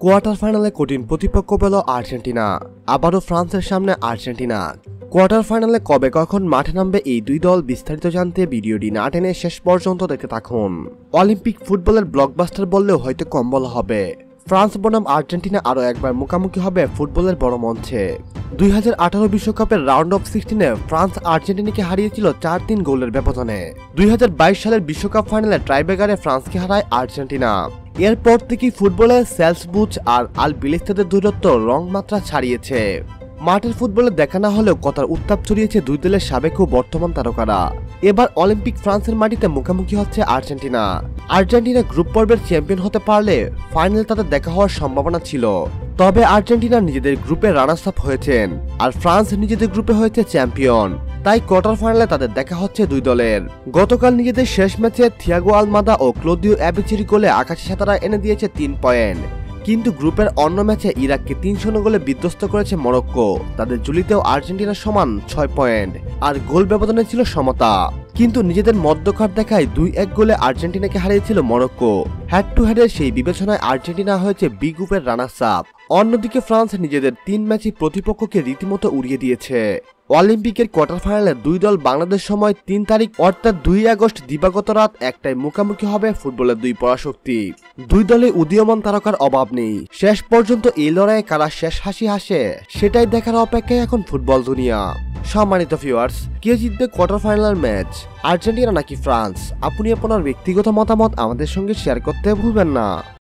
Quarter ফাইনালে কঠিন প্রতিপক্ষ পেল আর্জেন্টিনা। আবারও ফ্রান্সের সামনে আর্জেন্টিনা। কোয়ার্টার ফাইনালে কবে কখন মাঠে নামবে এই দুই দল বিস্তারিত জানতে ভিডিওটি না টেনে শেষ পর্যন্ত দেখতে থাকুন। অলিম্পিক ফুটবলের ব্লকবাস্টার বললেও হয়তো কম বলা হবে। ফ্রান্স বনাম আর্জেন্টিনা আরও একবার মুখোমুখি হবে ফুটবলের বড় মঞ্চে। 2018 বিশ্বকাপের রাউন্ড অফ 16-এ ফ্রান্স আর্জেন্টিনাকে হারিয়েছিল 4-3 গোলের ব্যবধানে। 2022 সালের বিশ্বকাপ ফাইনালে ট্রাইব্রেকারে ফ্রান্সকে হারায় আর্জেন্টিনা। এরপর থেকেই ফুটবলে সেলসবুচ আর আল বিলেস্তাদের দূরত্ব রংমাত্রা ছাড়িয়েছে। মাঠের ফুটবলে দেখা না হলেও কথার উত্তাপ ছড়িয়েছে দুই দলের সাবেক ও বর্তমান তারকারা। এবার অলিম্পিক ফ্রান্সের মাটিতে মুখোমুখি হচ্ছে আর্জেন্টিনা। আর্জেন্টিনা গ্রুপ পর্বের চ্যাম্পিয়ন হতে পারলে ফাইনাল তাদের দেখা হওয়ার সম্ভাবনা ছিল। তবে আর্জেন্টিনা নিজেদের গ্রুপে রানার্স আপ হয়েছেন আর ফ্রান্স নিজেদের গ্রুপে হয়েছে চ্যাম্পিয়ন। তাই কোয়ার্টার ফাইনালে তাদের দেখা হচ্ছে দুই দলের। গতকাল নিজেদের শেষ ম্যাচে থিয়াগো আলমাদা ও ক্লোদিও অ্যাবিচেরি গোলে আকাশি সাঁতারা এনে দিয়েছে 3 পয়েন্ট। কিন্তু গ্রুপের অন্য ম্যাচে ইরাককে 3-0 গোলে বিধ্বস্ত করেছে মরক্কো। তাদের জুলিতেও আর্জেন্টিনার সমান 6 পয়েন্ট আর গোল ব্যবধানে ছিল সমতা। কিন্তু নিজেদের মধ্যকার দেখায় 2-1 গোলে আর্জেন্টিনাকে হারিয়েছিল মরক্কো। হেড টু হেডের সেই বিবেচনায় আর্জেন্টিনা হয়েছে বি গ্রুপের রানার্স আপ। অন্যদিকে ফ্রান্স নিজেদের 3 ম্যাচই প্রতিপক্ষকে রীতিমতো উড়িয়ে দিয়েছে। অলিম্পিকের কোয়ার্টার ফাইনালে দুই দল বাংলাদেশ সময় 3 তারিখ অর্থাৎ 2 আগস্ট দিবাগত রাত 1টায় মুখোমুখি হবে ফুটবলের দুই পরাশক্তি। দুই দলে উদীয়মান তারকার অভাব নেই। শেষ পর্যন্ত এই লড়াইয়ে কারা শেষ হাসি হাসে সেটাই দেখার অপেক্ষায় এখন ফুটবল দুনিয়া। সম্মানিত ভিউয়ার্স, কে জিতবে কোয়ার্টার ফাইনাল ম্যাচ, আর্জেন্টিনা নাকি ফ্রান্স? আপনি আপনার ব্যক্তিগত মতামত আমাদের সঙ্গে শেয়ার করতে ভুলবেন না।